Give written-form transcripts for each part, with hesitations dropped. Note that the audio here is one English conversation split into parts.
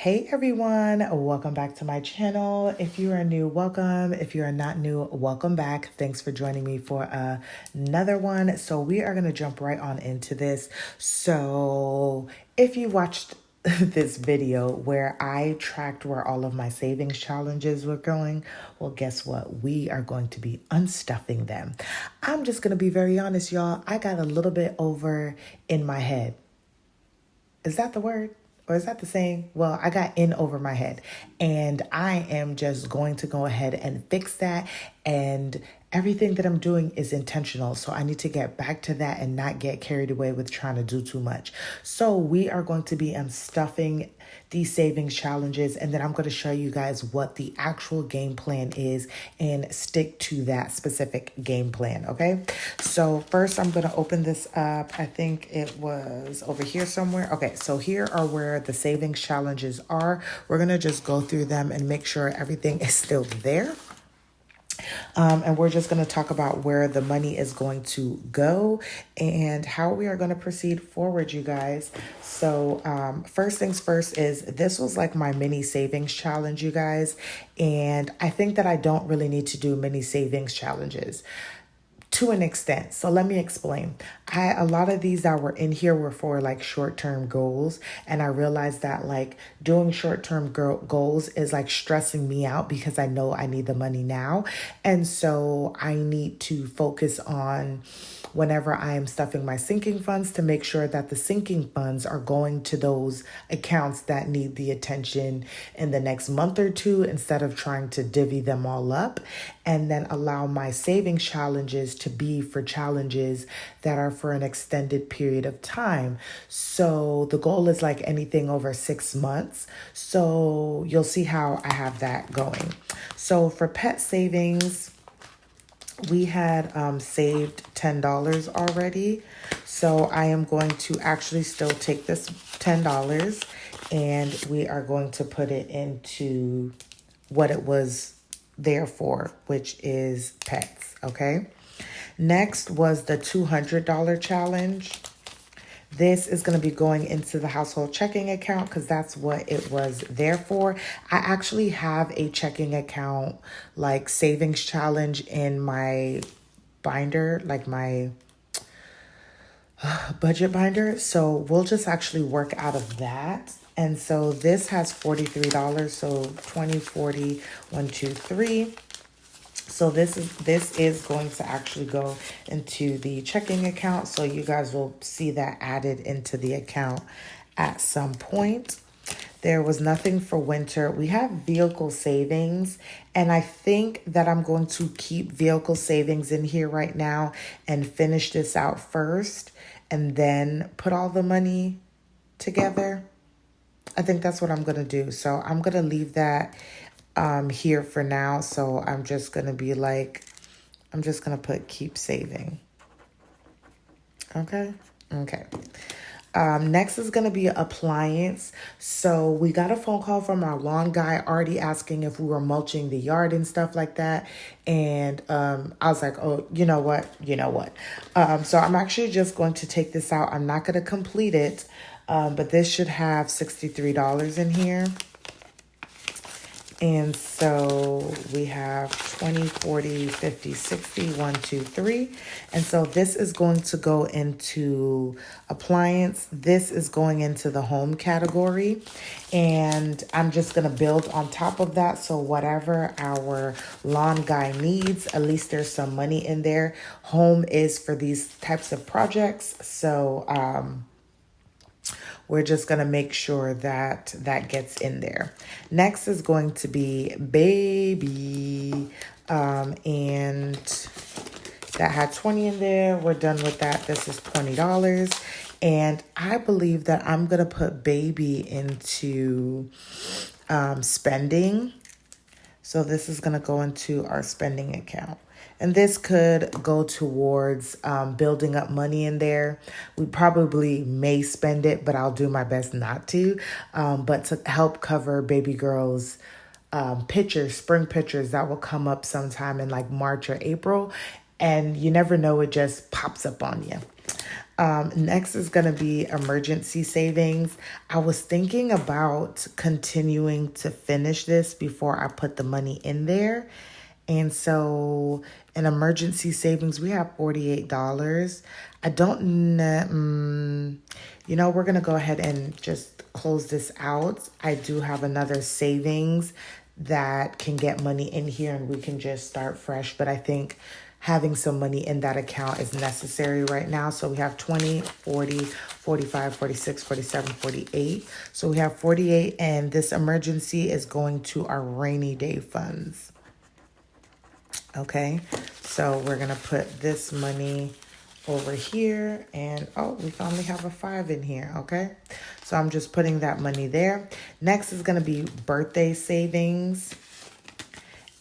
Hey everyone, welcome back to my channel. If you are new, welcome. If you are not new, welcome back. Thanks for joining me for another one. So we are going to jump right on into this. So if you watched this video where I tracked where all of my savings challenges were going, well, guess what? We are going to be unstuffing them. I'm just going to be very honest, y'all. I got a little bit over in my head. Is that the word? Or is that the saying? Well, I got in over my head and I am just going to go ahead and fix that. And everything that I'm doing is intentional. So I need to get back to that and not get carried away with trying to do too much. So we are going to be unstuffing these savings challenges. And then I'm going to show you guys what the actual game plan is and stick to that specific game plan. Okay. So first I'm going to open this up. I think it was over here somewhere. Okay. So here are where the savings challenges are. We're going to just go through them and make sure everything is still there. And we're just going to talk about where the money is going to go and how we are going to proceed forward, you guys. So first things first is this was like my mini savings challenge, you guys. And I think that I don't really need to do mini savings challenges to an extent. So let me explain. A lot of these that were in here were for like short-term goals. And I realized that like doing short-term goals is like stressing me out because I know I need the money now. And so I need to focus on whenever I am stuffing my sinking funds to make sure that the sinking funds are going to those accounts that need the attention in the next month or two instead of trying to divvy them all up, and then allow my savings challenges to be for challenges that are for an extended period of time. So the goal is like anything over 6 months. So you'll see how I have that going. So for pet savings, we had saved $10 already. So I am going to actually still take this $10 and we are going to put it into what it was there for, which is pets. Okay. Next was the $200 challenge. This is going to be going into the household checking account because that's what it was there for. I actually have a checking account, like savings challenge in my binder, like my budget binder. So we'll just actually work out of that. And so this has $43. So 20, 40, 1, 2, 3. So this is going to actually go into the checking account. So you guys will see that added into the account at some point. There was nothing for winter. We have vehicle savings, and I think that I'm going to keep vehicle savings in here right now and finish this out first and then put all the money together. I think that's what I'm going to do. So I'm going to leave that here for now. So I'm just going to be like, I'm just going to put keep saving. Okay. Okay. Next is going to be appliance. So we got a phone call from our lawn guy already asking if we were mulching the yard and stuff like that. And I was like, oh, you know what? So I'm actually just going to take this out. I'm not going to complete it, but this should have $63 in here. And so we have 20, 40, 50, 60, 1, 2, 3. And so this is going to go into appliance. This is going into the home category. And I'm just going to build on top of that. So whatever our lawn guy needs, at least there's some money in there. Home is for these types of projects. So, we're just going to make sure that that gets in there. Next is going to be baby. And that had 20 in there. We're done with that. This is $20. And I believe that I'm going to put baby into spending. So this is going to go into our spending account. And this could go towards building up money in there. We probably may spend it, but I'll do my best not to. But to help cover baby girl's pictures, spring pictures that will come up sometime in like March or April. And you never know, it just pops up on you. Next is going to be emergency savings. I was thinking about continuing to finish this before I put the money in there. And so in emergency savings, we have $48. I don't know. We're going to go ahead and just close this out. I do have another savings that can get money in here and we can just start fresh. But I think having some money in that account is necessary right now. So we have 20, 40, 45, 46, 47, 48. So we have 48, and this emergency is going to our rainy day funds. Okay, so we're going to put this money over here, and we finally have a 5 in here. Okay, so I'm just putting that money there. Next is going to be birthday savings.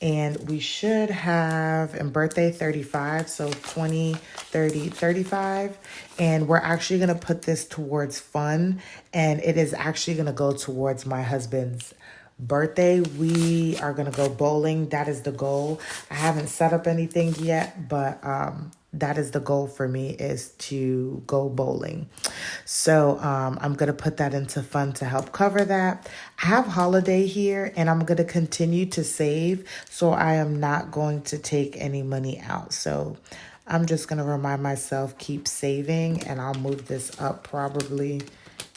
And we should have in birthday 35, so 20, 30, 35. And we're actually going to put this towards fun. And it is actually going to go towards my husband's birthday. We are going to go bowling. That is the goal. I haven't set up anything yet, but that is the goal for me, is to go bowling. So I'm going to put that into fun to help cover that. I have holiday here, and I'm going to continue to save. So I am not going to take any money out. So I'm just going to remind myself, keep saving, and I'll move this up probably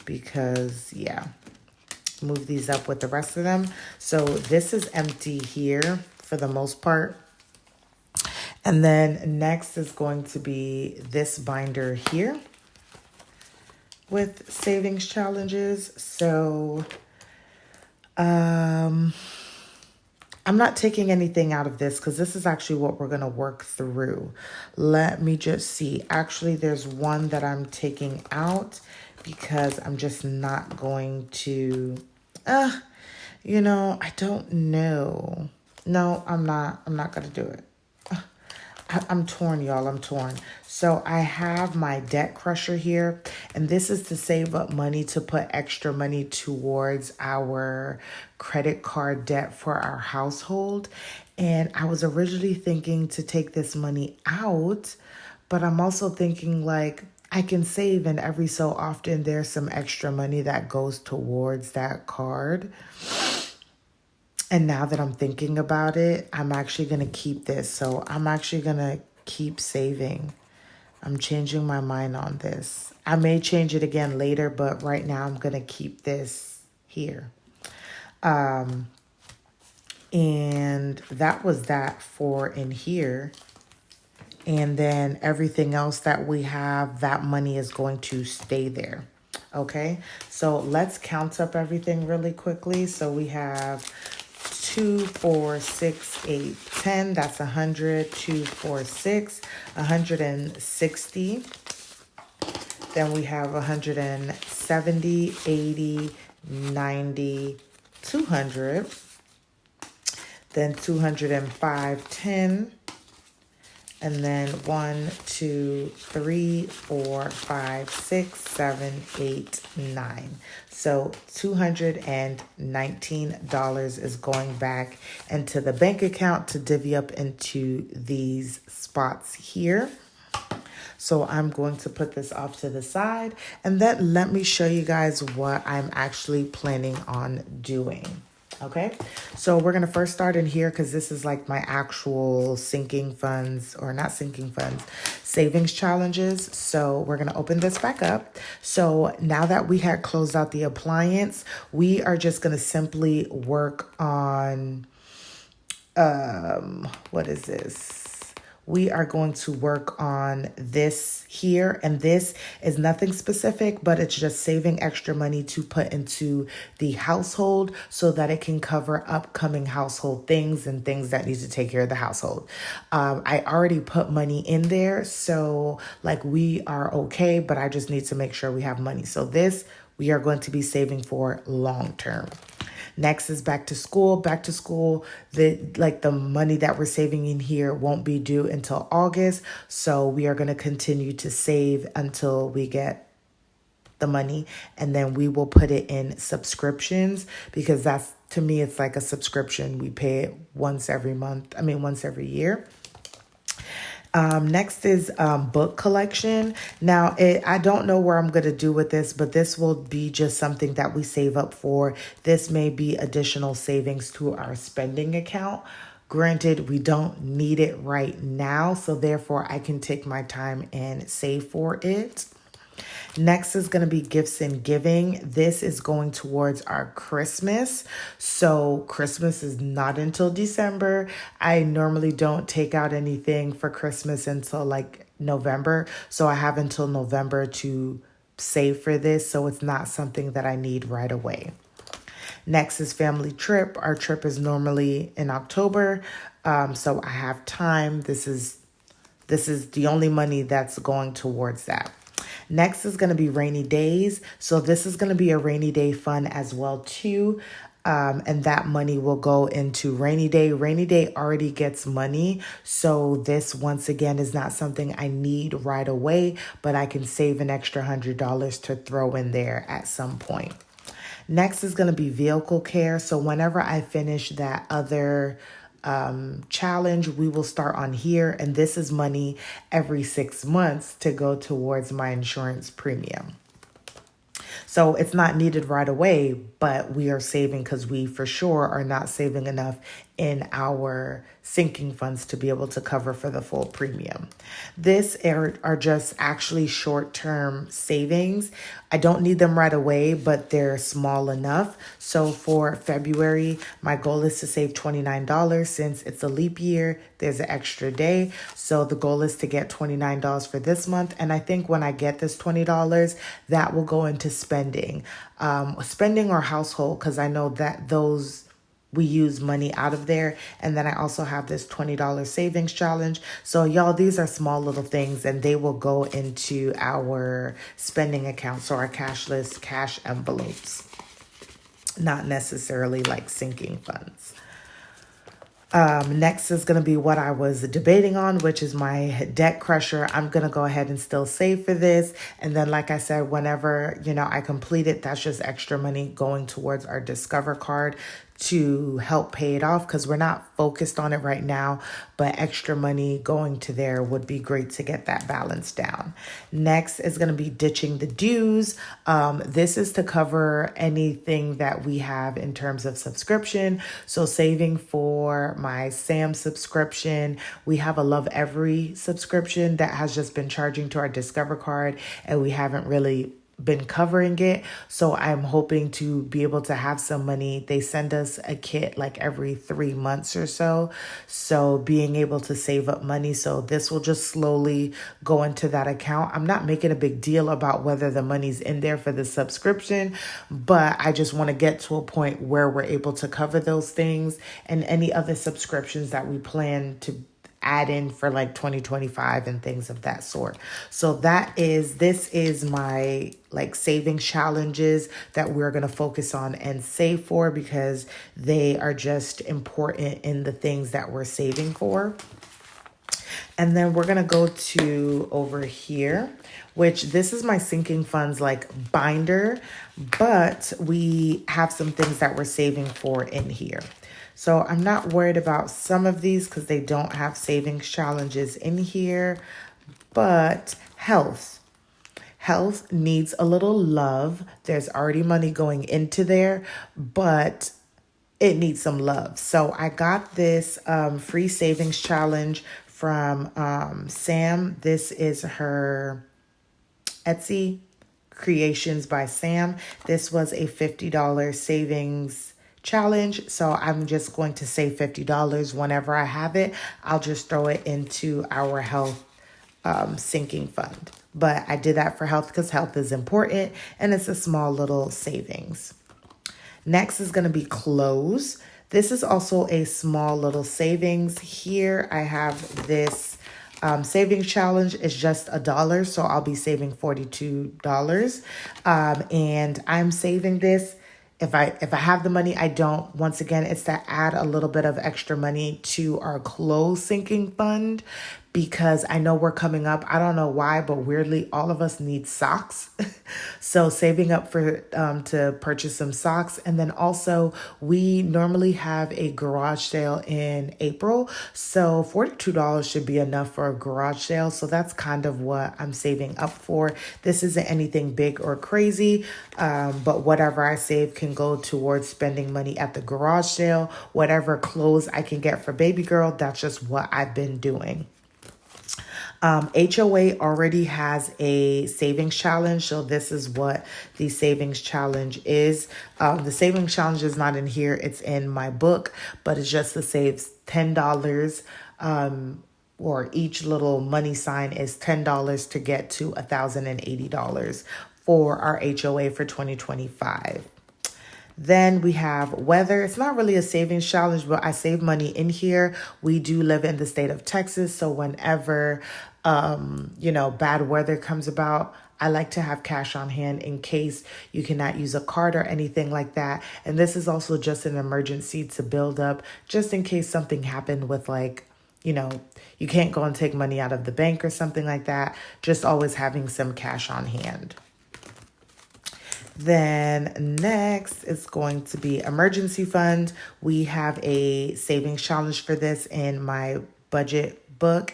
because, move these up with the rest of them. So this is empty here for the most part. And then next is going to be this binder here with savings challenges. So I'm not taking anything out of this because this is actually what we're going to work through. Let me just see. Actually, there's one that I'm taking out because I'm just not going to, I don't know. No, I'm not going to do it. I'm torn, y'all. I'm torn. So I have my debt crusher here, and this is to save up money to put extra money towards our credit card debt for our household. And I was originally thinking to take this money out, but I'm also thinking like I can save, and every so often there's some extra money that goes towards that card. And now that I'm thinking about it, I'm actually going to keep this. So I'm actually going to keep saving. I'm changing my mind on this. I may change it again later, but right now I'm going to keep this here. And that was that for in here. And then everything else that we have, that money is going to stay there. Okay, so let's count up everything really quickly. So we have 2, 4, 6, 8, 10. That's 100. 2, 4, 6, 160. Then we have 170, 80, 90, 200. Then 205, 10. And then 1, 2, 3, 4, 5, 6, 7, 8, 9. So $219 is going back into the bank account to divvy up into these spots here. So I'm going to put this off to the side, and then let me show you guys what I'm actually planning on doing. Okay, so we're going to first start in here because this is like my actual sinking funds, or not sinking funds, savings challenges. So we're going to open this back up. So now that we had closed out the appliance, we are just going to simply work on, what is this? We are going to work on this here, and this is nothing specific, but it's just saving extra money to put into the household so that it can cover upcoming household things and things that need to take care of the household. I already put money in there, so like we are okay, but I just need to make sure we have money. So this we are going to be saving for long term. Next is back to school. Back to school, the money that we're saving in here won't be due until August. So we are going to continue to save until we get the money, and then we will put it in subscriptions because that's, to me, it's like a subscription. We pay it once every month. Once every year. Next is book collection. Now, I don't know where I'm going to do with this, but this will be just something that we save up for. This may be additional savings to our spending account. Granted, we don't need it right now, so therefore I can take my time and save for it. Next is going to be gifts and giving. This is going towards our Christmas. So Christmas is not until December. I normally don't take out anything for Christmas until like November. So I have until November to save for this. So it's not something that I need right away. Next is family trip. Our trip is normally in October. So I have time. This is the only money that's going towards that. Next is going to be rainy days. So this is going to be a rainy day fund as well too. And that money will go into rainy day. Rainy day already gets money. So this, once again, is not something I need right away, but I can save an extra $100 to throw in there at some point. Next is going to be vehicle care. So whenever I finish that other challenge, we will start on here, and this is money every 6 months to go towards my insurance premium. So it's not needed right away, but we are saving because we for sure are not saving enough in our sinking funds to be able to cover for the full premium. This are just actually short-term savings. I don't need them right away, but they're small enough. So for February, my goal is to save $29 since it's a leap year. There's an extra day. So the goal is to get $29 for this month. And I think when I get this $20, that will go into spending or household, because I know that those we use money out of there. And then I also have this $20 savings challenge. So y'all, these are small little things and they will go into our spending account. So our cashless cash envelopes, not necessarily like sinking funds. Next is going to be what I was debating on, which is my debt crusher. I'm going to go ahead and still save for this. And then, like I said, whenever, I complete it, that's just extra money going towards our Discover card to help pay it off, because we're not focused on it right now, but extra money going to there would be great to get that balance down. Next is going to be ditching the dues. This is to cover anything that we have in terms of subscription. So saving for my Sam subscription. We have a Love Every subscription that has just been charging to our Discover card, and we haven't really been covering it. So I'm hoping to be able to have some money. They send us a kit like every 3 months or so. So being able to save up money. So this will just slowly go into that account. I'm not making a big deal about whether the money's in there for the subscription, but I just want to get to a point where we're able to cover those things and any other subscriptions that we plan to add in for like 2025 and things of that sort. So this is my like saving challenges that we're going to focus on and save for, because they are just important in the things that we're saving for. And then we're going to go to over here, which this is my sinking funds like binder, but we have some things that we're saving for in here. So I'm not worried about some of these because they don't have savings challenges in here, but health needs a little love. There's already money going into there, but it needs some love. So I got this free savings challenge from Sam. This is her Etsy Creations by Sam. This was a $50 savings challenge. So I'm just going to save $50 whenever I have it. I'll just throw it into our health sinking fund. But I did that for health because health is important and it's a small little savings. Next is going to be clothes. This is also a small little savings. Here I have this savings challenge is just $1. So I'll be saving $42. And I'm saving this. If I have the money, I don't. Once again, it's to add a little bit of extra money to our clothes sinking fund, because I know we're coming up. I don't know why, but weirdly, all of us need socks. So saving up for to purchase some socks. And then also we normally have a garage sale in April. So $42 should be enough for a garage sale. So that's kind of what I'm saving up for. This isn't anything big or crazy, but whatever I save can go towards spending money at the garage sale. Whatever clothes I can get for baby girl, that's just what I've been doing. HOA already has a savings challenge. So this is what the savings challenge is. The savings challenge is not in here. It's in my book, but it's just to save $10. Or each little money sign is $10 to get to $1,080 for our HOA for 2025. Then we have weather. It's not really a savings challenge, but I save money in here. We do live in the state of Texas. So whenever, bad weather comes about, I like to have cash on hand in case you cannot use a card or anything like that. And this is also just an emergency to build up just in case something happened with you can't go and take money out of the bank or something like that. Just always having some cash on hand. Then next is going to be emergency fund. We have a savings challenge for this in my budget book.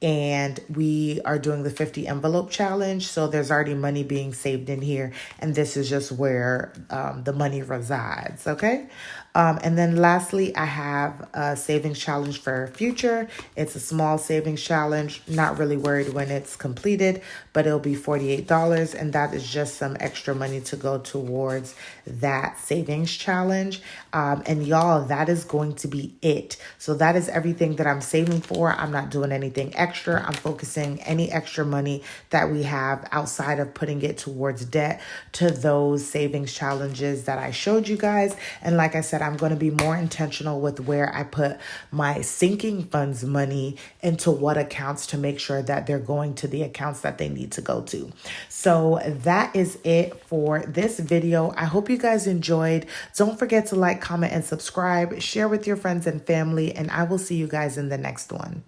And we are doing the 50 envelope challenge. So there's already money being saved in here. And this is just where the money resides. Okay. And then lastly, I have a savings challenge for future. It's a small savings challenge. Not really worried when it's completed, but it'll be $48. And that is just some extra money to go towards that savings challenge. And y'all, that is going to be it. So that is everything that I'm saving for. I'm not doing anything extra. I'm focusing any extra money that we have outside of putting it towards debt to those savings challenges that I showed you guys. And like I said, I'm going to be more intentional with where I put my sinking funds money into what accounts to make sure that they're going to the accounts that they need to go to. So that is it for this video. I hope you guys enjoyed. Don't forget to like, comment, and subscribe. Share with your friends and family, and I will see you guys in the next one.